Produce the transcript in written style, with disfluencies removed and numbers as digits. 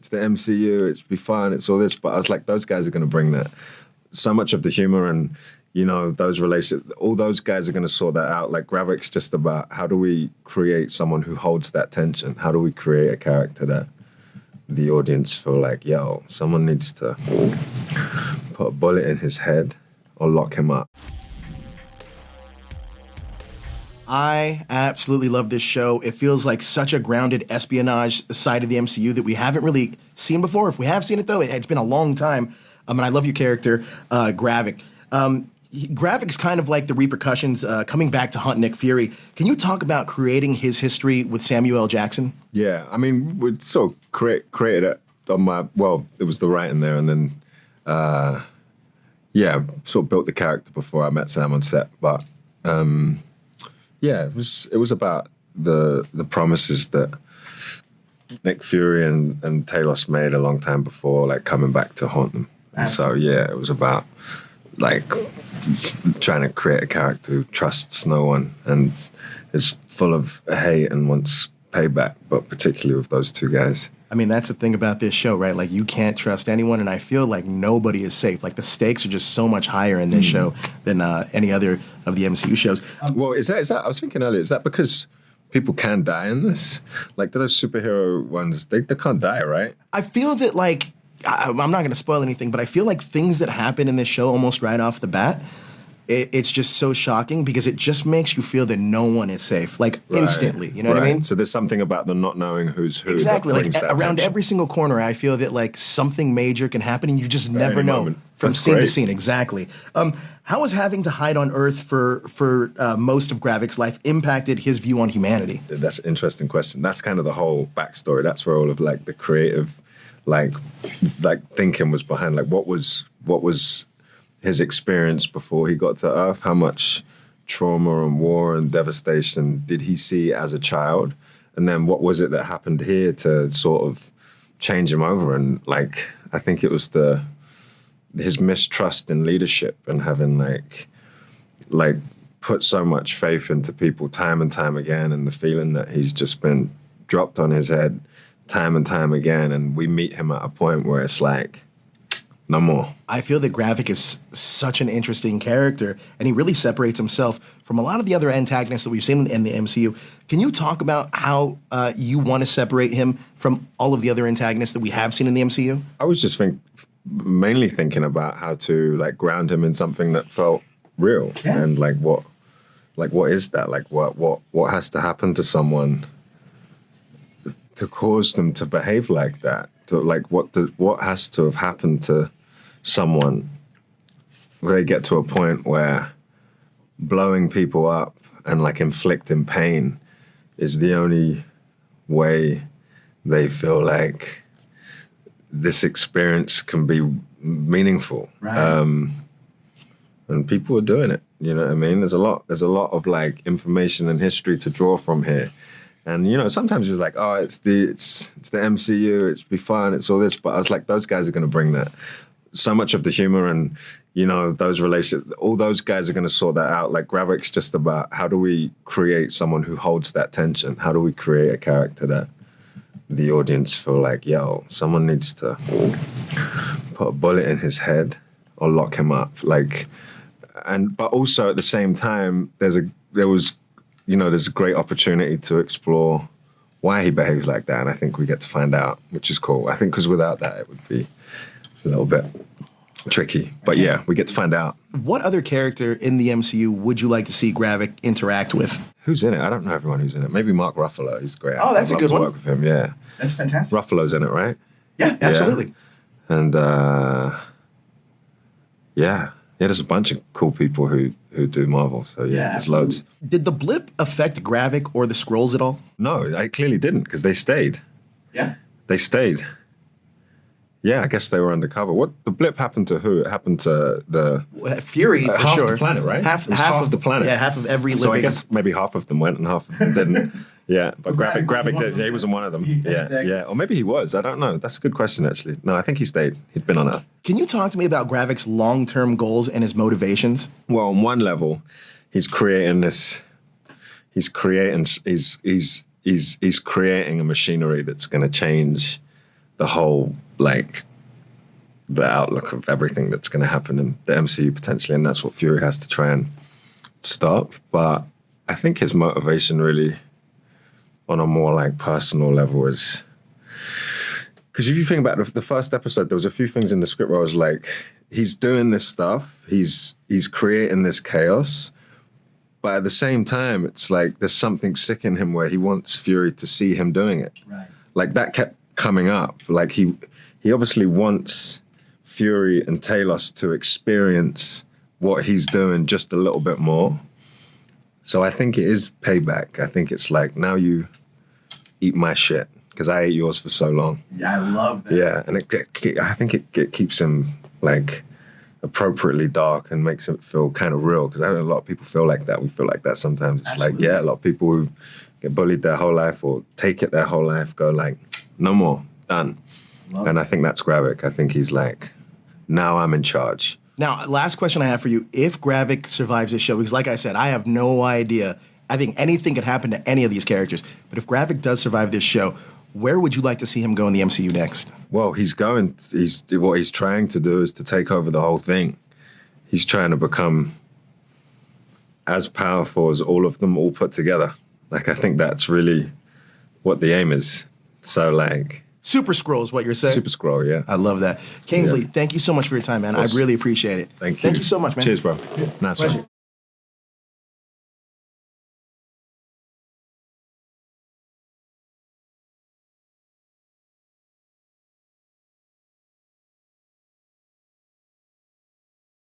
it's the MCU, it's be fun, it's all this. But I was like, those guys are going to bring that. So much of the humor and, you know, those relationships, all those guys are going to sort that out. Like Gravik's just about how do we create someone who holds that tension? How do we create a character that the audience feel like, yo, someone needs to put a bullet in his head or lock him up. I absolutely love this show. It feels like such a grounded espionage side of the MCU that we haven't really seen before. If we have seen it, though, it's been a long time. And I love your character, Gravik. Gravik's kind of like the repercussions coming back to hunt Nick Fury. Can you talk about creating his history with Samuel L. Jackson? Yeah, I mean, we sort of created it on my, well, it was the writing there, and then, yeah, sort of built the character before I met Sam on set. But, yeah, it was about the promises that Nick Fury and Talos made a long time before, like coming back to haunt them. And so, yeah, it was about, like, trying to create a character who trusts no one and is full of hate and wants payback, but particularly with those two guys. I mean, that's the thing about this show, right? Like, you can't trust anyone, and I feel like nobody is safe. Like, the stakes are just so much higher in this show than any other of the MCU shows. Well, is that, I was thinking earlier, is that because people can die in this? Like, those superhero ones, they can't die, right? I feel that, like, I'm not going to spoil anything, but I feel like things that happen in this show almost right off the bat, it's just so shocking because it just makes you feel that no one is safe, like instantly. You know what I mean? So there's something about them not knowing who's who. Exactly. That Like around tension. every single corner, I feel that like something major can happen and you just never know moment. from That's scene to great. scene. Exactly. How has having to hide on Earth for most of Gravik's life impacted his view on humanity? That's an interesting question. That's kind of the whole backstory. That's where all of like the creative, like thinking was behind. Like what was his experience before he got to Earth? How much trauma and war and devastation did he see as a child? And then what was it that happened here to sort of change him over? And like, I think it was his mistrust in leadership and having like put so much faith into people time and time again, and the feeling that he's just been dropped on his head time and time again. And we meet him at a point where it's like, no more. I feel that Gravik is such an interesting character, and he really separates himself from a lot of the other antagonists that we've seen in the MCU. Can you talk about how you want to separate him from all of the other antagonists that we have seen in the MCU? I was just mainly thinking about how to like ground him in something that felt real, and like what is that? Like what has to happen to someone to cause them to behave like that? To like what has to have happened to someone where they get to a point where blowing people up and like inflicting pain is the only way they feel like this experience can be meaningful. Right. And people are doing it, you know what I mean? There's a lot of like information and history to draw from here. And, you know, sometimes you're like, oh, it's the MCU, it's be fun, it's all this. But I was like, those guys are going to bring that. So much of the humor and, you know, those relationships, all those guys are going to sort that out. Like Gravik's just about how do we create someone who holds that tension? How do we create a character that the audience feel like, yo, someone needs to put a bullet in his head or lock him up. Like, but also at the same time, there's a great opportunity to explore why he behaves like that. And I think we get to find out, which is cool. I think because without that, it would be a little bit tricky. But yeah, we get to find out. What other character in the MCU would you like to see Gravik interact with? Who's in it? I don't know everyone who's in it. Maybe Mark Ruffalo. He's great. Oh, that's I'd a good love to one. work with him, yeah. That's fantastic. Ruffalo's in it, right? Yeah, absolutely. And yeah, there's a bunch of cool people who do Marvel. So yeah, there's loads. Did the blip affect Gravik or the Skrulls at all? No, I clearly didn't because they stayed. Yeah. They stayed. Yeah, I guess they were undercover. What the blip happened to who? It happened to the Fury for half sure. the planet, right? Half of the planet. Yeah, half of every living. So I guess maybe half of them went and half of them didn't. Yeah, but Gravik did. Yeah, he wasn't one of them. Yeah, Exactly. yeah. Or maybe he was. I don't know. That's a good question, actually. No, I think he stayed. He'd been on Earth. Can you talk to me about Gravik's long-term goals and his motivations? Well, on one level, he's creating this. He's creating a machinery that's going to change the whole, like, the outlook of everything that's going to happen in the MCU potentially, and that's what Fury has to try and stop. But I think his motivation really, on a more like personal level, is because if you think about the first episode, there was a few things in the script where I was like, he's doing this stuff, he's creating this chaos, but at the same time, it's like there's something sick in him where he wants Fury to see him doing it. Right. Like that kept coming up. Like he obviously wants Fury and Talos to experience what he's doing just a little bit more. So I think it is payback. I think it's like, now you eat my shit because I ate yours for so long. Yeah, I love that. Yeah, and I think it keeps him like appropriately dark and makes it feel kind of real, because I know a lot of people feel like that. We feel like that sometimes. It's Absolutely. like, yeah, a lot of people who get bullied their whole life or take it their whole life go like, no more, done. Love And it. I think that's Gravik. I think he's like, now I'm in charge. Now, last question I have for you. If Gravik survives this show, because like I said, I have no idea. I think anything could happen to any of these characters. But if Gravik does survive this show, where would you like to see him go in the MCU next? Well, what he's trying to do is to take over the whole thing. He's trying to become as powerful as all of them all put together. Like, I think that's really what the aim is. So, like... Super-Skrull is what you're saying? Super-Skrull, yeah. I love that. Kingsley, Yeah. thank you so much for your time, man. I course. really appreciate it. Thank you. Thank you so much, man. Cheers, bro. Nice Pleasure. one.